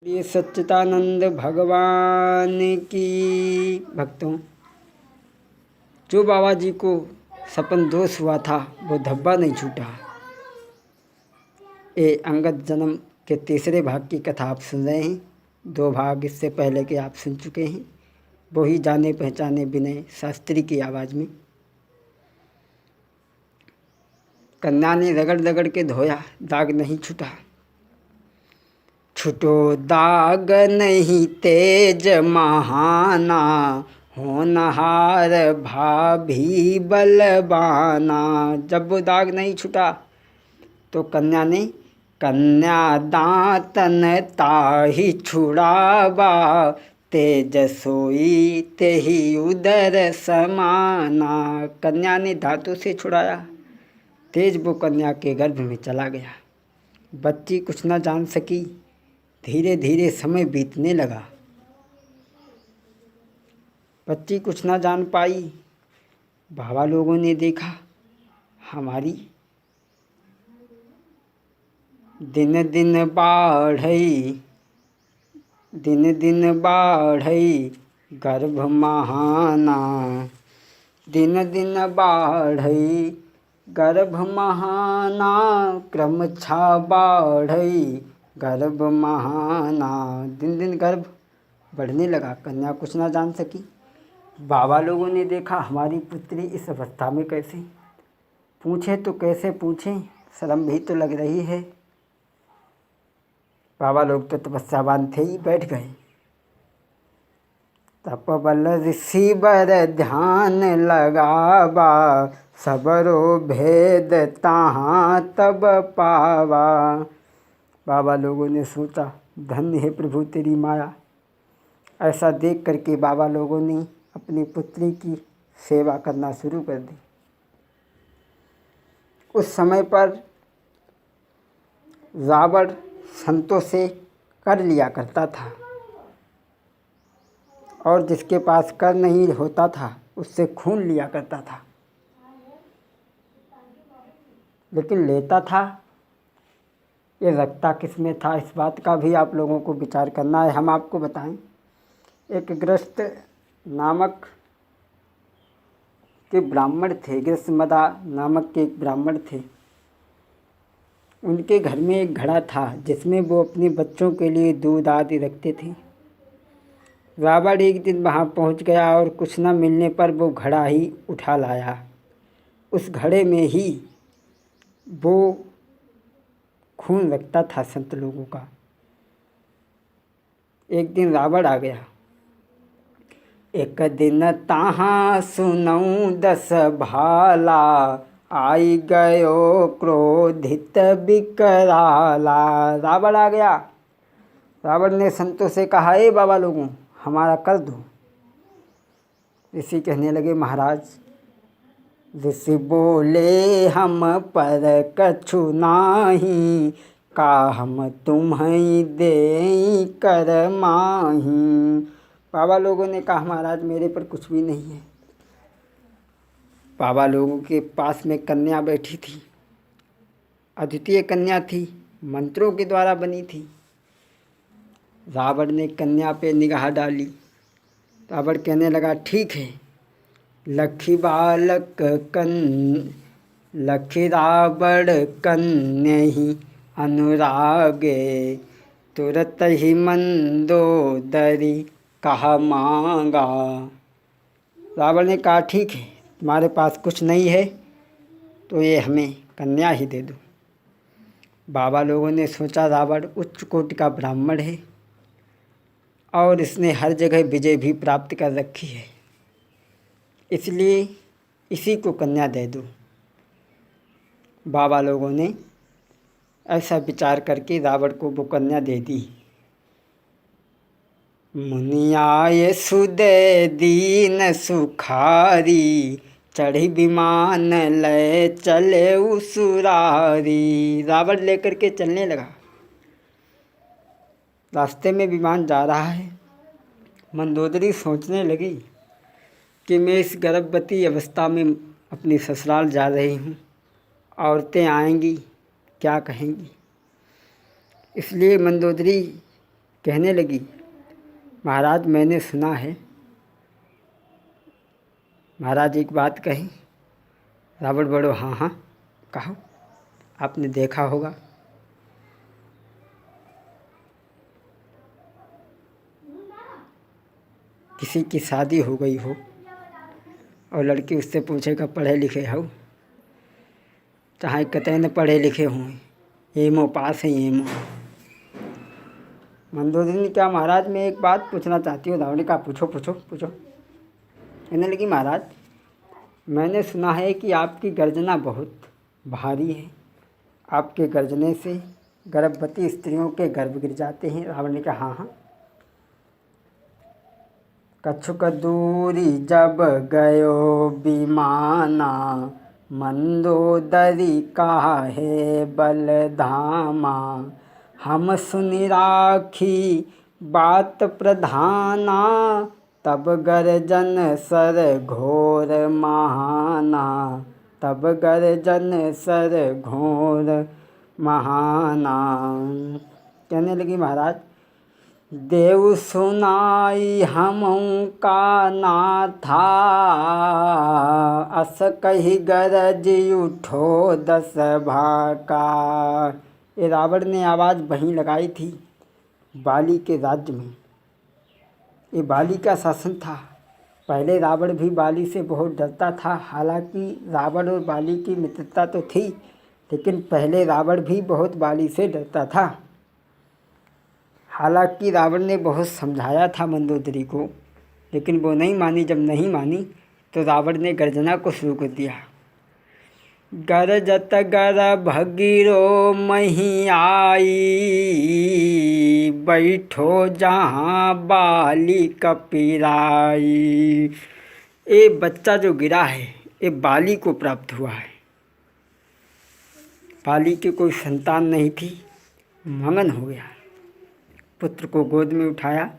ये सच्चिदानंद भगवान की। भक्तों, जो बाबा जी को सपन दोष हुआ था वो धब्बा नहीं छूटा। ये अंगद जन्म के तीसरे भाग की कथा आप सुन रहे हैं। 2 भाग इससे पहले के आप सुन चुके हैं। वही जाने पहचाने विनय शास्त्री की आवाज़ में। कन्या ने रगड़ रगड़ के धोया, दाग नहीं छूटा। छुटो दाग नहीं तेज महाना, होनहार भाभी बलबाना। जब वो दाग नहीं छूटा तो कन्या ने कन्या दातन ताहि छुड़ावा, तेज सोई तेहि उदर समाना। कन्या ने धातु से छुड़ाया, तेज वो कन्या के गर्भ में चला गया। बच्ची कुछ न जान सकी। धीरे धीरे समय बीतने लगा। बच्ची कुछ ना जान पाई। बाबा लोगों ने देखा हमारी दिन दिन बाढ़ई गर्भ महाना। दिन दिन बाढ़ई गर्भ महाना, क्रम छा बाढ़ई गर्भ महाना। दिन दिन गर्भ बढ़ने लगा। कन्या कुछ ना जान सकी। बाबा लोगों ने देखा हमारी पुत्री इस अवस्था में कैसे। पूछे तो कैसे पूछें, शर्म भी तो लग रही है। बाबा लोग तो तपस्यावान थे ही, बैठ गए। तपबल ऋषि बर ध्यान लगावा, सबरो भेद तहाँ तब पावा। बाबा लोगों ने सोचा धन्य है प्रभु तेरी माया। ऐसा देख करके बाबा लोगों ने अपनी पुत्री की सेवा करना शुरू कर दी। उस समय पर रावण संतों से कर लिया करता था, और जिसके पास कर नहीं होता था उससे खून लिया करता था। लेकिन लेता था, ये रखता किस में था, इस बात का भी आप लोगों को विचार करना है। हम आपको बताएं, एक गृहस्थ नामक के ब्राह्मण थे। गृहस्मदा नामक के एक ब्राह्मण थे। उनके घर में एक घड़ा था जिसमें वो अपने बच्चों के लिए दूध आदि रखते थे। रावण एक दिन वहाँ पहुँच गया और कुछ न मिलने पर वो घड़ा ही उठा लाया। उस घड़े में ही वो खून रखता था संत लोगों का। एक दिन रावण आ गया। एक दिन तहाँ सुनऊँ 10 भाला, आई गयो क्रोधित विकराला। रावण आ गया। रावण ने संतों से कहा, ए बाबा लोगों, हमारा कर दो। ऋषि कहने लगे, महाराज। ऋषि बोले, हम पर कछु नाही, का हम तुम्हें दे कर माही। बाबा लोगों ने कहा, महाराज मेरे पर कुछ भी नहीं है। बाबा लोगों के पास में कन्या बैठी थी। अद्वितीय कन्या थी, मंत्रों के द्वारा बनी थी। रावण ने कन्या पे निगाह डाली। रावण कहने लगा, ठीक है, लखी रावण कन्या ही अनुरागे, तुरत ही मंदोदरी कहा मांगा। रावण ने कहा, ठीक है, तुम्हारे पास कुछ नहीं है तो ये हमें कन्या ही दे दो। बाबा लोगों ने सोचा रावण उच्च कोटि का ब्राह्मण है और इसने हर जगह विजय भी प्राप्त कर रखी है, इसलिए इसी को कन्या दे दो। बाबा लोगों ने ऐसा विचार करके रावण को वो कन्या दे दी। मुनियाय सुदय दीन सुखारी, चढ़ी विमान लय चले उसुरारी। रावण लेकर के चलने लगा। रास्ते में विमान जा रहा है। मंदोदरी सोचने लगी कि मैं इस गर्भवती अवस्था में अपनी ससुराल जा रही हूँ, औरतें आएंगी क्या कहेंगी। इसलिए मंदोदरी कहने लगी, महाराज मैंने सुना है। महाराज एक बात कही। रावण बड़ो, हाँ हाँ कहो, आपने देखा होगा। किसी की शादी हो गई हो और लड़की उससे पूछेगा पढ़े लिखे हो, चाहे कतई न पढ़े लिखे हों, एमओ पास है एमओ। मंदोदरी ने क्या, महाराज मैं एक बात पूछना चाहती हूँ। रावण ने कहा, पूछो पूछो पूछो। कहने लगी, महाराज मैंने सुना है कि आपकी गर्जना बहुत भारी है, आपके गर्जने से गर्भवती स्त्रियों के गर्भ गिर जाते हैं। रावण ने कहा, हाँ हाँ। कछुक दूरी जब गयो विमाना, मंदोदरी काहे बलधामा। हम सुनि राखी बात प्रधाना, तब गर्जन सर घोर महाना। तब गर्जन सर घोर महाना। कहने लगी, महाराज देव सुनाई हमऊ का ना था, अस कही गरज उठो 10 भाका। ये रावण ने आवाज़ वहीं लगाई थी बाली के राज्य में। ये बाली का शासन था। पहले रावण भी बाली से बहुत डरता था। हालांकि रावण और बाली की मित्रता तो थी, लेकिन पहले रावण भी बहुत बाली से डरता था। हालांकि रावण ने बहुत समझाया था मंदोदरी को, लेकिन वो नहीं मानी। जब नहीं मानी तो रावण ने गर्जना को शुरू कर दिया। गरजत गर्भ गिरो मही आई, बैठो जहाँ बाली कपिराई। ये बच्चा जो गिरा है ये बाली को प्राप्त हुआ है। बाली की कोई संतान नहीं थी, मगन हो गया। पुत्र को गोद में उठाया।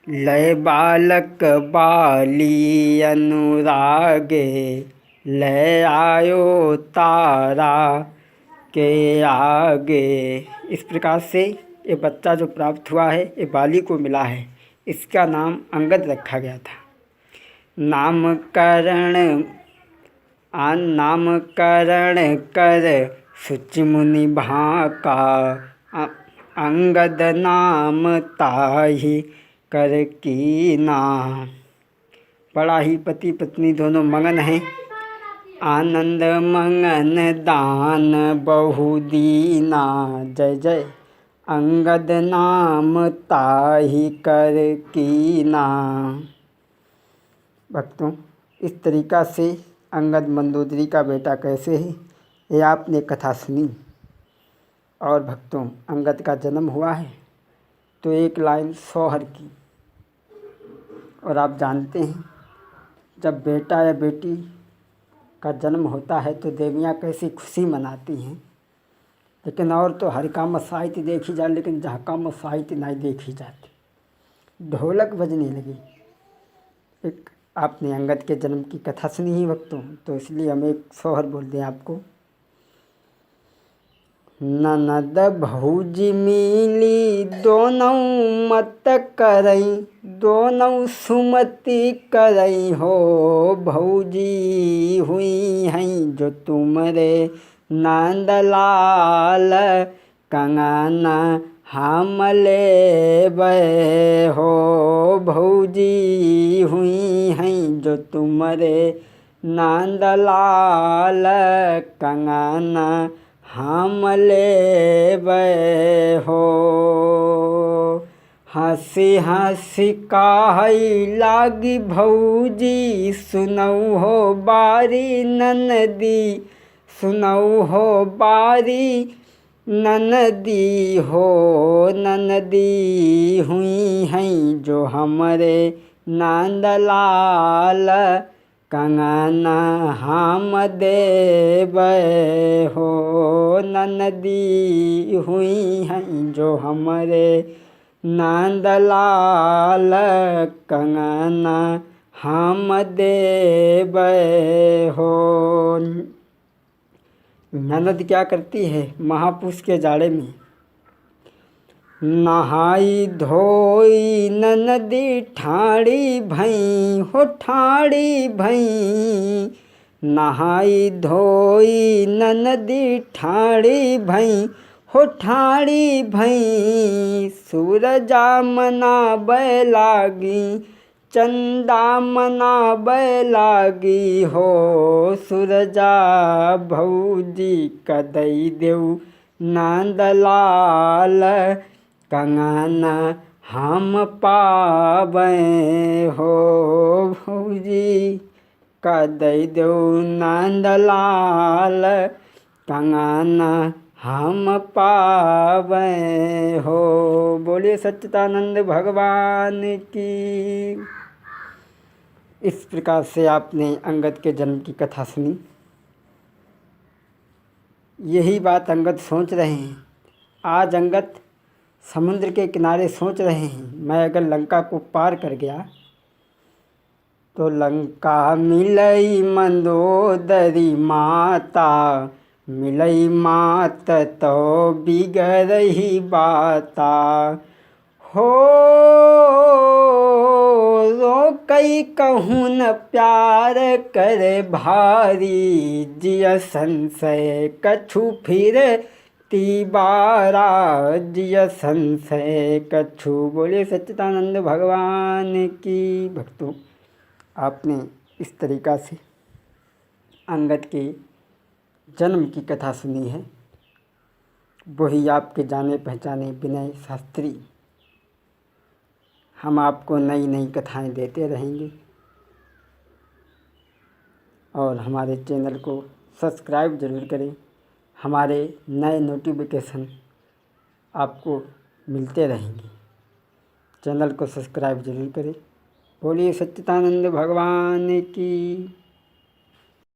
लय बालक बाली अनुरागे, लय आयो तारा के आगे। इस प्रकार से ये बच्चा जो प्राप्त हुआ है ये बाली को मिला है। इसका नाम अंगद रखा गया था। नामकरण कर सुचि मुनि भाका, अंगद नाम ताहि कर कीना। बड़ा ही पति पत्नी दोनों मगन हैं। आनंद मंगन दान बहु दीना, जय जय अंगद नाम ताहि कर कीना। भक्तों, इस तरीक़ा से अंगद मंदोदरी का बेटा कैसे है ये आपने कथा सुनी। और भक्तों, अंगद का जन्म हुआ है तो एक लाइन सोहर की। और आप जानते हैं जब बेटा या बेटी का जन्म होता है तो देवियाँ कैसी खुशी मनाती हैं। लेकिन और तो हर काम साहित्य देखी जाए, लेकिन जहाँ काम साहित्य नहीं देखी जाती। ढोलक बजने लगी। एक आपने अंगद के जन्म की कथा सुनी ही भक्तों, तो इसलिए हम एक सोहर बोल दें आपको। ननद भौजी मिली दोनों मत करई, दोनों सुमति करई हो। भौजी हुई हैं जो तुमरे नंदलाल, कंगना हम लेबै हो। भौजी हुई हैं जो तुमरे नंदलाल, कंगना हम लेबै हो। हंसी हंसी काहई लागी भौजी, सुनऊ हो बारी ननदी, सुनऊ हो बारी ननदी हो। ननदी हुई हैं जो हमरे नंदलाल, कंगना हम देबै हो। ननदी हुई हैं जो हमरे नंदलाल, कंगना हम देबै हो। ननद क्या करती है महापुरुष के जाड़े में नहाई धोई नदी ठाड़ी भई हो ठाड़ी भई। नहाई धोई नदी ठाड़ी भई हो ठाड़ी भई। सूरजा मनाबै लागी चंदा मनाबै लागी हो। सूरजा भौजी कदई देऊ नंदलाल कंगन हम पाबै हो। भौजी कदई देऊ नंदलाल कंगन हम पाबै हो। बोलिए सच्चिदानंद भगवान की। इस प्रकार से आपने अंगद के जन्म की कथा सुनी। यही बात अंगद सोच रहे हैं। आज अंगद समुद्र के किनारे सोच रहे हैं, मैं अगर लंका को पार कर गया तो लंका मिलई मंदोदरी माता। मिलई मात तो बिगड़ही बाता हो। कई कहूँ न प्यार करे भारी। जिय संशय कछु फिर तिबारा। जिय संशय कछु। बोले सच्चिदानंद भगवान की। भक्तों, आपने इस तरीक़ा से अंगद के जन्म की कथा सुनी है। वही आपके जाने पहचाने विनय शास्त्री। हम आपको नई नई कथाएं देते रहेंगे और हमारे चैनल को सब्सक्राइब ज़रूर करें। हमारे नए नोटिफिकेशन आपको मिलते रहेंगे। चैनल को सब्सक्राइब ज़रूर करें। बोलिए सच्चिदानंद भगवान की।